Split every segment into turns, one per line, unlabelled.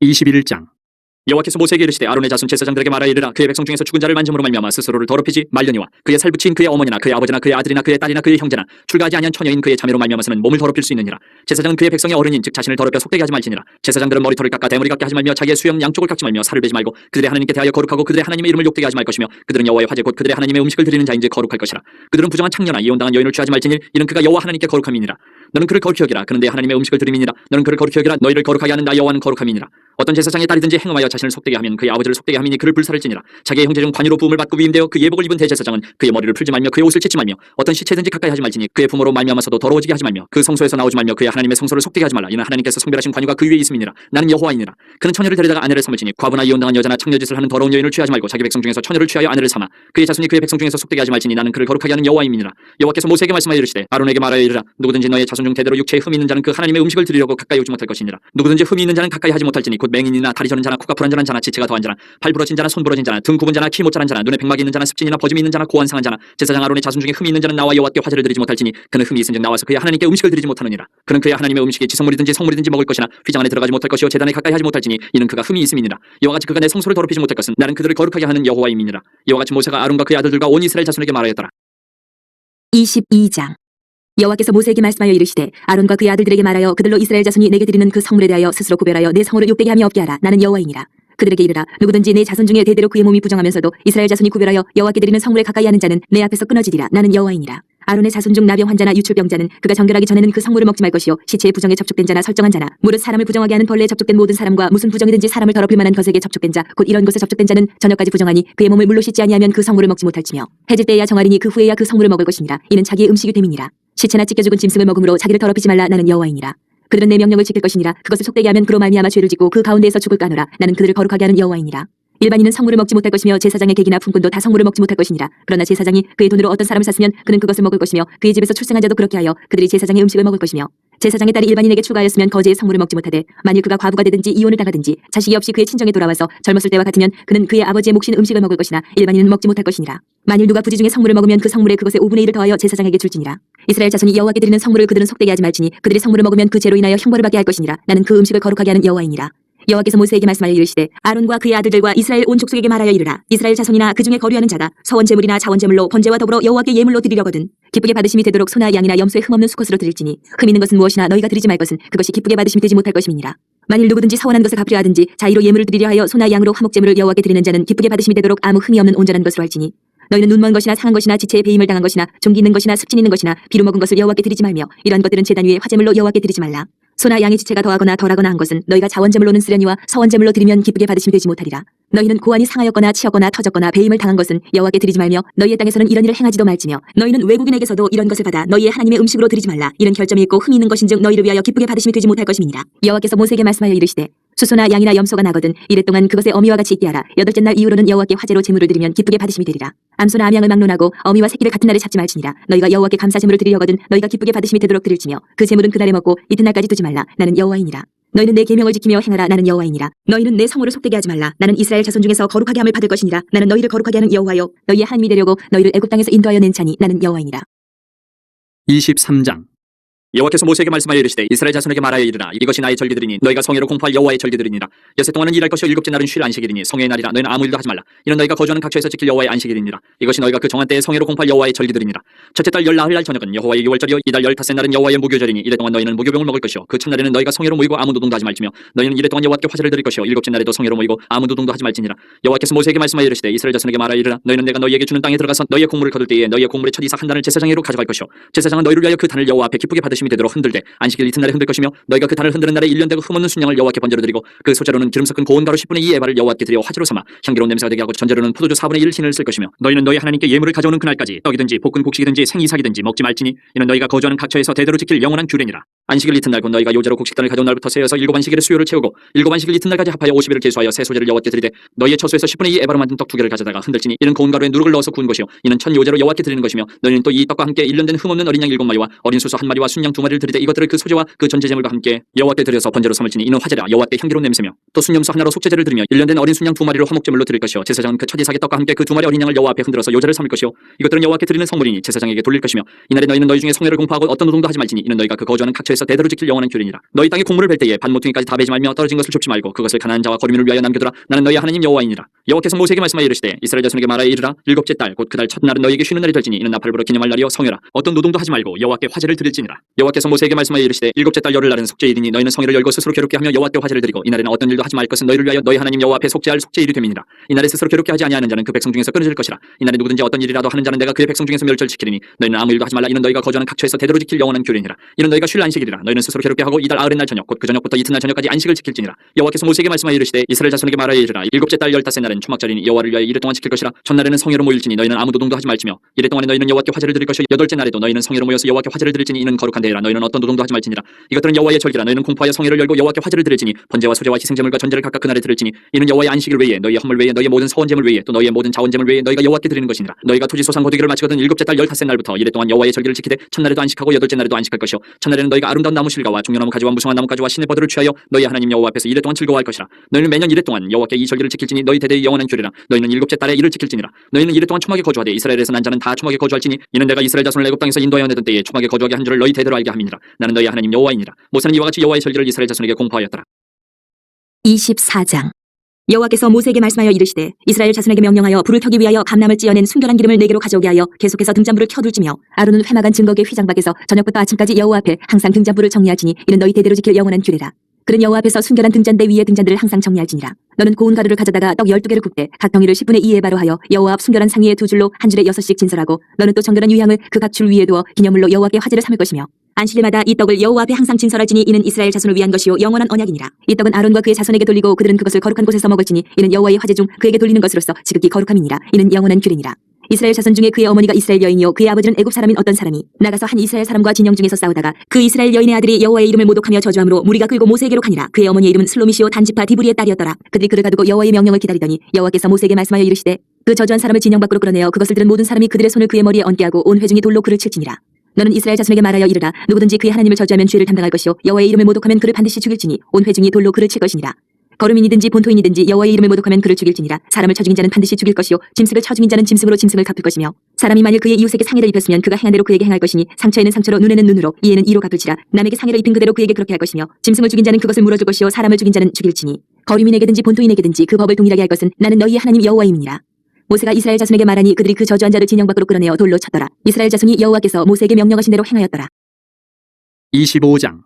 21장. 여호와께서 모세에게 이르시되 아론의 자손 제사장들에게 말하여 이르라. 그의 백성 중에서 죽은 자를 만짐으로 말미암아 스스로를 더럽히지 말려니와 그의 살붙인 그의 어머니나 그의 아버지나 그의 아들이나 그의 딸이나 그의 형제나 출가하지 아니한 처녀인 그의 자매로 말미암아서는 몸을 더럽힐 수 있느니라. 제사장은 그의 백성의 어른인 즉 자신을 더럽혀 속되게 하지 말지니라. 제사장들은 머리털을 깎아 대머리 같게 하지 말며 자기의 수염 양쪽을 깎지 말며 살을 베지 말고 그들의 하나님께 대하여 거룩하고 그들의 하나님의 이름을 욕되게 하지 말 것이며 그들은 여호와의 화제 곧 그들의 하나님의 음식을 드리는 자인즉 거룩할 것이라. 그들은 부정한 창녀나 이혼당한 여인을 취하지 말지니 이는 그가 여호와 하나님께 거룩함이니라. 너는 그를 거룩히 여기라. 그는 내 하나님의 음식을 드림이니라. 너는 그를 거룩히 여기라. 너희를 거룩하게 하는 나 여호와는 거룩함이니라. 어떤 제사장의 딸이든지 행음하여 자신을 속되게 하면 그의 아버지를 속되게 함이니 그를 불살을지니라. 자기의 형제 중 관유로 부음을 받고 위임되어 그 예복을 입은 대제사장은 그의 머리를 풀지 말며 그의 옷을 찢지 말며 어떤 시체든지 가까이 하지 말지니 그의 부모로 말미암아서도 더러워지게 하지 말며 그 성소에서 나오지 말며 그의 하나님의 성소를 속되게 하지 말라. 이는 하나님께서 성별하신 관유가 그 위에 있음이니라. 나는 여호와이니라. 그는 처녀를 데려다가 아내를 삼을지니 과부나 이혼당한 여자나 창녀짓을 하는 더러운 여인을 취하지 말고 자기 백성 중에서 처녀를 취하여 아내를 삼아 그의 자손이 그의 백성 중에서 속되게 하지 말지니 나는 그를 거룩하게 하는 여호와임이니라. 여호와께서 모세에게 말씀하여 이르시되 아론에게 말하여 이르라. 누구든지 너의 자손 중 대대로 육체에 흠이 있는 자는 그 하나님의 음식을 드리려고 가까이 오지 못할 것이니라. 누구든지 흠이 있는 자는 가까이 하지 못할지니 곧 맹인이나 다리 저는 자나 코가 불안전한 자나 지체가 더한 자나 팔 부러진 자나 손 부러진 자나 등 굽은 자나 키 못 자란 자나 눈에 백막이 있는 자나 습진이나 버짐이 있는 자나 고환 상한 자나 제사장 아론의 자손 중에 흠이 있는 자는 나와 여호와께 화제를 드리지 못할지니 그는 흠이 있은즉 나와서 그의 하나님께 음식을 드리지 못하느니라. 그는 그의 하나님의 음식이 지성물이든지 성물이든지 먹을 것이나 휘장 안에 들어가지 못할 것이요 제단에 가까이 하지 못할지니 이는 그가 흠이 있음이니라. 이와 같이 그가 내 성소를 더럽히지 못할 것은 나는 그들을 거룩하게 하는 여호와임이니라. 이와 같이 모세가 아론과 그의 아들들과 온 이스라엘 자손에게 말하였더라.
22장. 여호와께서 모세에게 말씀하여 이르시되 아론과 그의 아들들에게 말하여 그들로 이스라엘 자손이 내게 드리는 그 성물에 대하여 스스로 구별하여 내 성호를 욕되게 하며 없게 하라. 나는 여호와이니라. 그들에게 이르라. 누구든지 내 자손 중에 대대로 그의 몸이 부정하면서도 이스라엘 자손이 구별하여 여호와께 드리는 성물에 가까이 하는 자는 내 앞에서 끊어지리라. 나는 여호와이니라. 아론의 자손 중 나병 환자나 유출병자는 그가 정결하기 전에는 그 성물을 먹지 말 것이요 시체의 부정에 접촉된 자나 설정한 자나 무릇 사람을 부정하게 하는 벌레에 접촉된 모든 사람과 무슨 부정이든지 사람을 더럽힐 만한 것에게 접촉된 자 곧 이런 것에 접촉된 자는 저녁까지 부정하니 그의 몸을 물로 씻지 아니하면 그 성물을 먹지 못할지며 해질 때에야 정하리니 그 후에야 그 성물을 먹을 것이니라. 이는 자기의 음식이 됨이니라. 시체나 찢겨 죽은 짐승을 먹음으로 자기를 더럽히지 말라. 나는 여호와이니라. 그들은 내 명령을 지킬 것이니라. 그것을 속되게 하면 그로 말미암아 죄를 짓고 그 가운데에서 죽을까 하노라. 나는 그들을 거룩하게 하는 여호와이니라. 일반인은 성물을 먹지 못할 것이며 제사장의 객이나 품꾼도 다 성물을 먹지 못할 것이니라. 그러나 제사장이 그의 돈으로 어떤 사람을 샀으면 그는 그것을 먹을 것이며 그의 집에서 출생한 자도 그렇게 하여 그들이 제사장의 음식을 먹을 것이며 제사장의 딸이 일반인에게 출가하였으면 거제의 성물을 먹지 못하되 만일 그가 과부가 되든지 이혼을 당하든지 자식이 없이 그의 친정에 돌아와서 젊었을 때와 같으면 그는 그의 아버지의 몫인 음식을 먹을 것이나 일반인은 먹지 못할 것이니라. 만일 누가 부지 중에 성물을 먹으면 그 성물의 그것의 5분의 1을 더하여 제사장에게 줄지니라. 이스라엘 자손이 여호와께 드리는 성물을 그들은 속되게 하지 말지니 그들이 성물을 먹으면 그 죄로 인하여 형벌을 받게 할 것이니라. 나는 그 음식을 거룩하게 하는 여호와이니라. 여호와께서 모세에게 말씀하여 이르시되 아론과 그의 아들들과 이스라엘 온 족속에게 말하여 이르라. 이스라엘 자손이나 그 중에 거류하는 자가 서원 제물이나 자원 제물로 번제와 더불어 여호와께 예물로 드리려거든 기쁘게 받으심이 되도록 소나 양이나 염소의 흠없는 수컷으로 드릴지니 흠 있는 것은 무엇이나 너희가 드리지 말 것은 그것이 기쁘게 받으심이 되지 못할 것임이니라. 만일 누구든지 서원한 것을 갚으려 하든지 자의로 예물을 드리려 하여 소나 양으로 화목 제물을 여호와께 드리는 자는 기쁘게 받으심이 되도록 아무 흠이 없는 온전한 것으로 할지니 너희는 눈먼 것이나 상한 것이나 지체에 배임을 당한 것이나 종기 있는 것이나 습진 있는 것이나 비루 먹은 것을 여호와께 드리지 말며 이런 것들은 제단 위에 화제물로 여호와께 드리지 말라. 소나 양의 지체가 더하거나 덜하거나 한 것은 너희가 자원제물로는 쓰려니와 서원제물로 드리면 기쁘게 받으심이 되지 못하리라. 너희는 고환이 상하였거나 치였거나 터졌거나 배임을 당한 것은 여호와께 드리지 말며 너희의 땅에서는 이런 일을 행하지도 말지며 너희는 외국인에게서도 이런 것을 받아 너희의 하나님의 음식으로 드리지 말라. 이는 결점이 있고 흠이 있는 것인즉 너희를 위하여 기쁘게 받으심이 되지 못할 것임이니라. 여호와께서 모세에게 말씀하여 이르시되 수소나 양이나 염소가 나거든 이래 동안 그것의 어미와 같이 있게 하라. 여덟째 날 이후로는 여호와께 화제로 제물을 드리면 기쁘게 받으심이 되리라. 암소나 암양을 막론하고 어미와 새끼를 같은 날에 잡지 말지니라. 너희가 여호와께 감사 제물을 드리려거든 너희가 기쁘게 받으심이 되도록 드릴지며 그 제물은 그날에 먹고 이튿날까지 두지 말라. 나는 여호와이니라. 너희는 내 계명을 지키며 행하라. 나는 여호와이니라. 너희는 내 성호를 속되게 하지 말라. 나는 이스라엘 자손 중에서 거룩하게 함을 받을 것이니라. 나는 너희를 거룩하게 하는 여호와여 너희의 하나님이 되려고 너희를 애굽 땅에서 인도하여 낸 자니 나는 여호와이니라.
23장. 여호와께서 모세에게 말씀하여 이르시되 이스라엘 자손에게 말하여 이르라. 이것이 나의 절기들이니 너희가 성회로 공포할 여호와의 절기들이니라. 여세 동안은 일할 것이요 일곱째 날은 쉴 안식일이니 성회의 날이라. 너희는 아무 일도 하지 말라. 이는 너희가 거주하는 각처에서 지킬 여호와의 안식일이니라. 이것이 너희가 그 정한 때에 성회로 공포할 여호와의 절기들이니라. 첫째 달 열나흘 날 저녁은 여호와의 유월절이요 이달 15째 날은 여호와의 무교절이니 이래 동안 너희는 무교병을 먹을 것이요 그 첫날에는 너희가 성회로 모이고 아무 노동도 하지 말지며 너희는 이래 동안 여호와께 화제를 드릴 것이요 일곱째 날에도 성회로 모이고 아무 노동도 하지 말지니라. 여호와께서 모세에게 말씀하여 이르시되 이스라엘 자손에게 말하여 이르라. 너희는 내가 너희에게 주는 땅에 들어가서 너희의 곡물을 거둘 때에 너희의 곡물의 첫 이사 한 단을 제사장으로 가져갈 것이요 제사장은 너희를 위하여 그 단을 여호와 앞에 기쁘게 받으심이 되도록 흔들되 안식일 이튿날에 흔들 것이며 너희가 그 단을 흔드는 날에 1년 되고 흠없는 순양을 여호와께 번제로 드리고 그 소재로는 기름 섞은 고운 가루 10분의 2 에바를 여호와께 드려 화제로 삼아 향기로운 냄새가 되게 하고 전제로는 포도주 4분의 1 흰을 쓸 것이며 너희는 너희 하나님께 예물을 가져오는 그날까지 떡이든지 볶은 곡식이든지 생이삭이든지 먹지 말지니 이는 너희가 거주하는 각처에서 대대로 지킬 영원한 규례니라. 안식일 이튿날 곧 너희가 요제로 곡식단을 가져온 날부터 세어서 7안식일의 수요를 채우고 7안식일 이튿날까지 합하여 50일을 계수하여 새 소재를 여호와께 드리되 너희의 처소에서 10분의 2 에바로 만든 떡 2개를 가져다가 흔들지니 이는 고운 가루에 누룩을 넣어서 구운 것이요 이는 천 요제로 여호와께 드리는 것이며 너희는 또 이 떡과 함께 1년 된 흠없는 어린 양 7마리와 어린 수소 1마리와 순양 2마리를 드리되 이것들을 그 소재와 그 전제제물과 함께 여호와께 드려서 번제로 삼을지니 이는 화제라. 여호와께 향기로운 냄새며 또 순염소 하나로 속죄제를 드리며 1년 된 어린 순양 2마리를 화목제물로 드릴 것이요 제사장은 그 첫 이삭의 떡과 함께 그 2마리 어린 양을 여호와 앞에 흔들어서 요제를 삼을 것이요 이것들은 여호와께 드리는 성물이니 제사장에게 돌릴 것이며 이날에 너희는 너희 중에 성회를 공포하고 어떤 노동도 하지 말지니 이는 너희가 그 거주하는 각처에서 각처에서 대대로 지킬 영원한 규례니라. 너희 땅에 곡물을 벨 때에 밭모퉁이까지 다 베지 말며 떨어진 것을 줍지 말고 그것을 가난한 자와 거류민을 위하여 남겨두라. 나는 너희 하나님 여호와이니라. 여호와께서 모세에게 말씀하여 이르시되 이스라엘 자손에게 말하여 이르라. 일곱째 달 곧 그 달 첫날은 너희에게 쉬는 날이 될지니 이는 나팔 불어 기념할 날이요 성회라. 어떤 노동도 하지 말고 여호와께 화제를 드릴지니라. 여호와께서 모세에게 말씀하여 이르시되 일곱째 달 열흘날은 속죄일이니 너희는 성회를 열고 스스로 괴롭게 하며 여호와께 화제를 드리고 이날에는 어떤 일도 하지 말 것은 너희를 위하여 너희 하나님 여호와 앞에 속죄할 속죄일이 됨이니라. 이날에 스스로 괴롭게 하지 아니하는 자는 그 백성 중에서 끊어질 것이라. 이날에 누구든지 어떤 일이라도 하는 자는 내가 그의 백성 중에서 멸절시키리니 너희는 아무 일도 하지 말라. 이는 너희가 거주하는 각처에서 대대로 지킬 영원한 규례니라. 이는 너희가 쉴 안식일이라. 너희는 스스로 괴롭게 하고 이달 아흔 날 저녁 곧 그 저녁부터 이튿날 저녁까지 안식을 지킬지니라. 여호와께서 모세에게 말씀하여 이르시되 이스라엘 자손에게 말하여 이르라. 일곱째 달 열다섯 날은 초막절이니 여호와를 위하여 이래 동안 지킬 것이라. 첫날에는 성회로 모일지니 너희는 아무 노동도 하지 말지며 이래 동안에 너희는 여호와께 화제를 드릴 것이요 여덟째 날에도 너희는 성회로 모여서 여호와께 화제를 드릴지니 이는 거룩한 대회라. 너희는 어떤 노동도 하지 말지니라. 이것들은 여호와의 절기라. 너희는 공포하여 성회를 열고 여호와께 화제를 드릴지니 번제와 소제와 희생제물과 전제를 각각 그날에 드릴지니 이는 여호와의 안식일 외에 너희의 헌물 외에 너희의 모든 서원제물 외에 또 너희의 모든 자원제물 외에 너희가 여호와께 드리는 것이니라. 너희가 토지 소상 거두기를 마치거든 일곱째 달 열다섯 날부터 이래 동안 여호와의 절기를 지키되 첫날에도 안식하고 여덟째 날에도 안식할 것이요 첫날에는 너희가 아름다운 나무 실과와 종려나무 가지와 무성한 나무 가지와 신의 버들을 취하여 너희 하나님 여호와 앞에서 이래 동안 즐거워할 것이라. 너희는 매년 이래 동안 여호와께 이 절기를 지킬지니 너희 대대의 영원한 규례라. 너희는 일곱째 달에 이를 지킬지니라. 너희는 이래 동안 초막에 거주하되 이스라엘에서 난 자는 다 초막에 거주할지니 이는 내가 이스라엘 자손을 애굽 땅에서 인도하여 내던 때에 초막에 거주하게 한 줄을 너희 대대로 알게 함이니라. 나는 너희 하나님 여호와이니라. 모세는 이와 같이 여호와의 절기를 이스라엘 자손에게 공포하였더라.
24장 여호와께서 모세에게 말씀하여 이르시되 이스라엘 자손에게 명령하여 불을 켜기 위하여 감람을 찌어낸 순결한 기름을 네개로 가져오게 하여 계속해서 등잔불을 켜둘지며 아론은 회막한 증거계 휘장 밖에서 저녁부터 아침까지 여호와 앞에 항상 등잔불을 정리할지니 이는 너희 대대로 지킬 영원한 규례라. 그는 여호와 앞에서 순결한 등잔대 위에 등잔들을 항상 정리할지니라. 너는 고운 가루를 가져다가 떡 12개를 굽되 각 덩이를 10분의 2에 바로 하여 여호와 앞 순결한 상위에 두 줄로 한 줄에 6씩 진설하고 너는 또 정결한 유향을 그 각 줄 위에 두어 기념물로 여호와께 화제를 삼을 것이며 안식일마다 이 떡을 여호와 앞에 항상 진설할지니 이는 이스라엘 자손을 위한 것이요 영원한 언약이니라. 이 떡은 아론과 그의 자손에게 돌리고 그들은 그것을 거룩한 곳에서 먹을지니 이는 여호와의 화제 중 그에게 돌리는 것으로서 지극히 거룩함이니라. 이는 영원한 규례니라. 이스라엘 자손 중에 그의 어머니가 이스라엘 여인이요 그의 아버지는 애굽 사람인 어떤 사람이 나가서 한 이스라엘 사람과 진영 중에서 싸우다가 그 이스라엘 여인의 아들이 여호와의 이름을 모독하며 저주함으로 무리가 끌고 모세에게로 가니라. 그의 어머니의 이름은 슬로미시오 단지파 디브리의 딸이었더라. 그들이 그를 가두고 여호와의 명령을 기다리더니 여호와께서 모세에게 말씀하여 이르시되 그 저주한 사람을 진영 밖으로 끌어내어 그것을 들은 모든 사람이 그들의 손을 그의 머리에 얹게 하고 온 회중이 돌로 그를 칠지니라. 너는 이스라엘 자손에게 말하여 이르라. 누구든지 그의 하나님을 저주하면 죄를 담당할 것이요 여호와의 이름을 모독하면 그를 반드시 죽일지니 온 회중이 돌로 그를 칠 것이니라. 거루민이든지 본토인이든지 여호와의 이름을 모독하면 그를 죽일지니라. 사람을 쳐 죽인 자는 반드시 죽일 것이요 짐승을 쳐 죽인 자는 짐승으로 짐승을 갚을 것이며 사람이 만일 그의 이웃에게 상해를 입혔으면 그가 행한 대로 그에게 행할 것이니 상처에는 상처로 눈에는 눈으로 이에는 이로 갚을지라. 남에게 상해를 입힌 그대로 그에게 그렇게 할 것이며 짐승을 죽인 자는 그것을 물어줄 것이요 사람을 죽인 자는 죽일지니 거루민에게든지 본토인에게든지 그 법을 동일하게 할 것은 나는 너희의 하나님 여호와임이니라. 모세가 이스라엘 자손에게 말하니 그들이 그 저주한 자를 진영 밖으로 끌어내어 돌로 쳤더라. 이스라엘 자손이 여호와께서 모세에게 명령하신 대로 행하였더라.
25장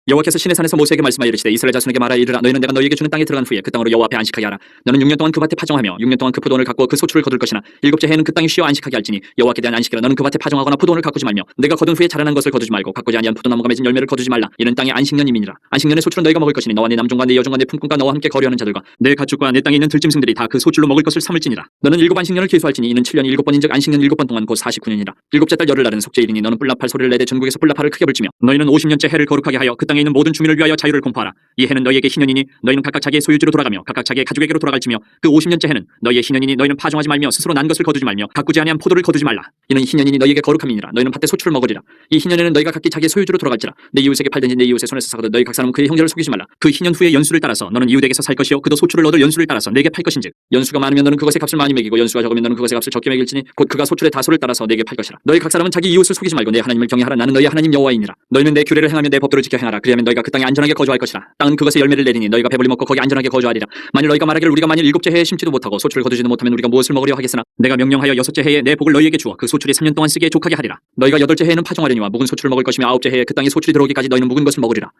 여호와께서 시내 산에서 모세에게 말씀하여 이르시되 이스라엘 자손에게 말하여 이르라. 너희는 내가 너희에게 주는 땅에 들어간 후에 그 땅으로 여호와 앞에 안식하게 하라. 너는 6년 동안 그 밭에 파종하며 6년 동안 그 포도원을 가꾸어 그 소출을 거둘 것이나 일곱째 해에는 그 땅이 쉬어 안식하게 할지니 여호와께 대한 안식이라. 너는 그 밭에 파종하거나 포도원을 가꾸지 말며 내가 거둔 후에 자라난 것을 거두지 말고 가꾸지 아니한 포도나무가 맺은 열매를 거두지 말라. 이는 땅의 안식년임이니라. 안식년의 소출은 너희가 먹을 것이니 너와 네 남종과 네 여종과 네 품꾼과 너와 함께 거류하는 자들과 내 가축과 내 땅에 있는 들짐승들이 다 그 소출로 먹을 것을 삼을지니라. 너는 일곱 안식년을 계수할지니 이는 7년이 7번인즉 안식년 7번 동안 곧 49년이라. 일곱째 달 열흘날은 속죄일이니 너는 뿔나팔 소리를 내되 전국에서 뿔나팔을 크게 불지며 너희는 50년째 해를 거룩하게 하여 그 땅에 있는 모든 주민을 위하여 자유를 공포하라. 이 해는 너희에게 희년이니 너희는 각각 자기의 소유지로 돌아가며 각각 자기의 가족에게로 돌아갈지며 그 50년째 해는 너희의 희년이니 너희는 파종하지 말며 스스로 난 것을 거두지 말며 가꾸지 아니한 포도를 거두지 말라. 이는 희년이니 너희에게 거룩함이니라. 너희는 밭에 소출을 먹으리라. 이 희년에는 너희가 각기 자기의 소유지로 돌아갈지라. 내 이웃에게 팔든지 내 이웃의 손에서 사거든 너희 각 사람은 그의 형제를 속이지 말라. 그 희년 후의 연수를 따라서 너는 이웃에게서 살 것이요 그도 소출을 얻을 연수를 따라서 내게 팔 것인즉 연수가 많으면 너는 그것의 값을 많이 매기고 연수가 적으면 너는 그것의 값을 적게 매길지니 곧 그가 소출의 다소를 따라서 내게 팔 것이라. 너희 각 사람은 자기 이웃을 속이지 말고 내 하나님을 경외하라. 나는 너희 하나님 여호와이니라. 너희는 내 규례를 행하며 내 법도를 지켜 행하라. 그리하면 너희가 그 땅에 안전하게 거주할 것이라. 땅은 그것의 열매를 내리니 너희가 배불리 먹고 거기 안전하게 거주하리라. 만일 너희가 말하기를 우리가 만일 일곱째 해에 심지도 못하고 소출을 거두지도 못하면 우리가 무엇을 먹으려 하겠으나 내가 명령하여 여섯째 해에 내 복을 너희에게 주어 그 소출이 3년 동안 쓰기에 족하게 하리라. 너희가 여덟째 해에는 파종하려니와 묵은 소출을 먹을 것이며 아홉째 해에 그 땅에 소출이 들어오기까지 너희는 묵은 것을 먹으리라.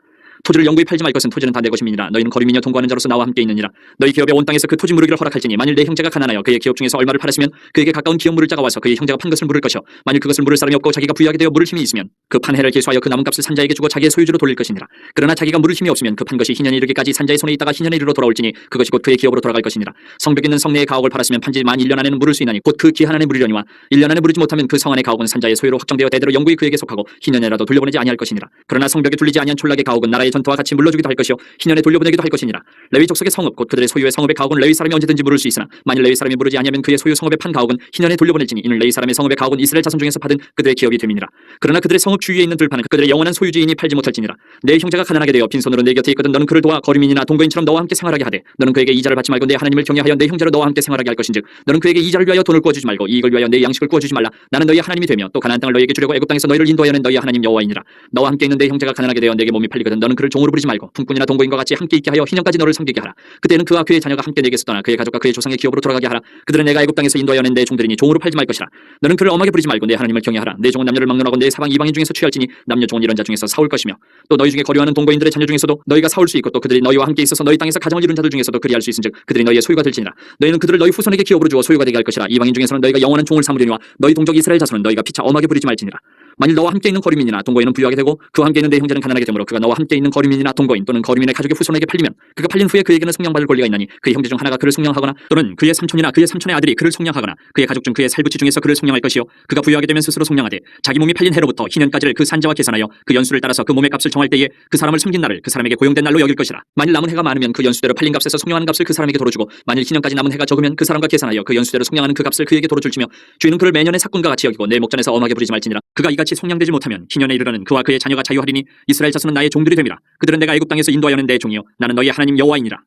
토지를 영구히 팔지 말 것은 토지는 다 내 것임이니라. 너희는 거류민이여 통과하는 자로서 나와 함께 있느니라. 너희 기업의 온 땅에서 그 토지 무르기를 허락할지니 만일 내 형제가 가난하여 그의 기업 중에서 얼마를 팔았으면 그에게 가까운 기업 물을 자가 와서 그의 형제가 판 것을 물을 것이요 만일 그것을 물을 사람이 없고 자기가 부유하게 되어 물을 힘이 있으면 그 판 해를 계수하여 그 남은 값을 산자에게 주고 자기의 소유주로 돌릴 것이니라. 그러나 자기가 물을 힘이 없으면 그 판 것이 희년이 이르기까지 산자의 손에 있다가 희년에 이르러 돌아올지니 그것이 곧 그의 기업으로 돌아갈 것이니라. 성벽 있는 성내의 가옥을 팔았으면 판지 만 1년 안에는 물을 수 있나니 곧 그 기한 안에 물으려니와 1년 안에 물으지 못하면 그 성 안의 가옥은 산자의 소유로 확정되어 대대로 영구히 그에게 속하고 희년에라도 돌려보내지 아니할 것이니라. 그러나 성벽에 둘리지 아니한 촌락의 가옥은 나라의 현토와 같이 물러주기도 할 것이요 희년에 돌려보내기도 할 것이니라. 레위 족속의 성읍 곧 그들의 소유의 성읍의 가옥은 레위 사람이 언제든지 물을 수 있으나 만일 레위 사람이 물으지 아니하면 그의 소유 성읍의 판 가옥은 희년에 돌려보낼지니 이는 레위 사람의 성읍의 가옥은 이스라엘 자손 중에서 받은 그들의 기업이 됨이니라. 그러나 그들의 성읍 주위에 있는 들판은 그들의 영원한 소유주인이 팔지 못할지니라. 내 형제가 가난하게 되어 빈손으로 내 곁에 있거든 너는 그를 도와 거류민이나 동거인처럼 너와 함께 생활하게 하되 너는 그에게 이자를 받지 말고 내 하나님을 경외하여 내 형제로 너와 함께 생활하게 할 것인즉 너는 그에게 이자를 위하여 돈을 구워주지 말고 이익을 위하여 내 양식을 구워주지 말라. 나는 너희의 하나님이 되며 또 가나안 땅을 너희에게 주려고 애굽 땅에서 너희를 인도하여낸 너희의 하나님 여호와이니라. 너와 함께 있는 내 형제가 가난하게 되어 내게 몸이 팔리거든 너는 그를 종으로 부리지 말고 품꾼이나 동거인과 같이 함께 있게 하여 희년까지 너를 섬기게 하라. 그때는 그와 그의 자녀가 함께 내게서 떠나 그의 가족과 그의 조상의 기업으로 돌아가게 하라. 그들은 내가 애굽 땅에서 인도하여낸 내 종들이니 종으로 팔지 말 것이라. 너는 그를 엄하게 부리지 말고 내 하나님을 경외하라. 내 종은 남녀를 막론하고 내 사방 이방인 중에서 취할지니 남녀 종은 이런 자 중에서 사올 것이며 또 너희 중에 거류하는 동거인들의 자녀 중에서도 너희가 사올 수 있고 또 그들이 너희와 함께 있어서 너희 땅에서 가정을 이룬 자들 중에서도 그리할 수 있은즉 그들이 너희의 소유가 될지니라. 너희는 그들을 너희 후손에게 기업으로 주어 소유가 되게 할 것이라. 이방인 중에서는 너희가 영원한 종을 삼으려니와 너희 동족 이스라엘 자손은 너희가 피차 엄하게 부리지 말지니라. 만일 너와 함께 있는 거류민이나 동거인은 부유하게 되고 그와 함께 있는 내 형제는 가난하게 되므로 그가 너와 함께 있는 거류민이나 동거인 또는 거류민의 가족의 후손에게 팔리면 그가 팔린 후에 그에게는 속량받을 권리가 있나니 그의 형제 중 하나가 그를 속량하거나 또는 그의 삼촌이나 그의 삼촌의 아들이 그를 속량하거나 그의 가족 중 그의 살부치 중에서 그를 속량할 것이요 그가 부유하게 되면 스스로 속량하되 자기 몸이 팔린 해로부터 희년까지를 그 산자와 계산하여 그 연수를 따라서 그 몸의 값을 정할 때에 그 사람을 섬긴 날을 그 사람에게 고용된 날로 여길 것이라. 만일 남은 해가 많으면 그 연수대로 팔린 값에서 속량하는 값을 그 사람에게 도로 주고 만일 희년까지 남은 해가 적으면 그 사람과 계산하여 그 연수대로 속량하는 그 값을 그에게 도로 줄지며 주인은 그를 매년의 삭군과 같이 여기고 내 목전에서 엄하게 부리지 말지니라. 그가 이같이 속량되지 못하면 희년에 이르러는 그와 그의 자녀가 자유하리니 이스라엘 자손은 나의 종들이 됨이라. 그들은 내가 애굽 땅에서 인도하여낸 내 종이요 나는 너희 하나님 여호와이니라.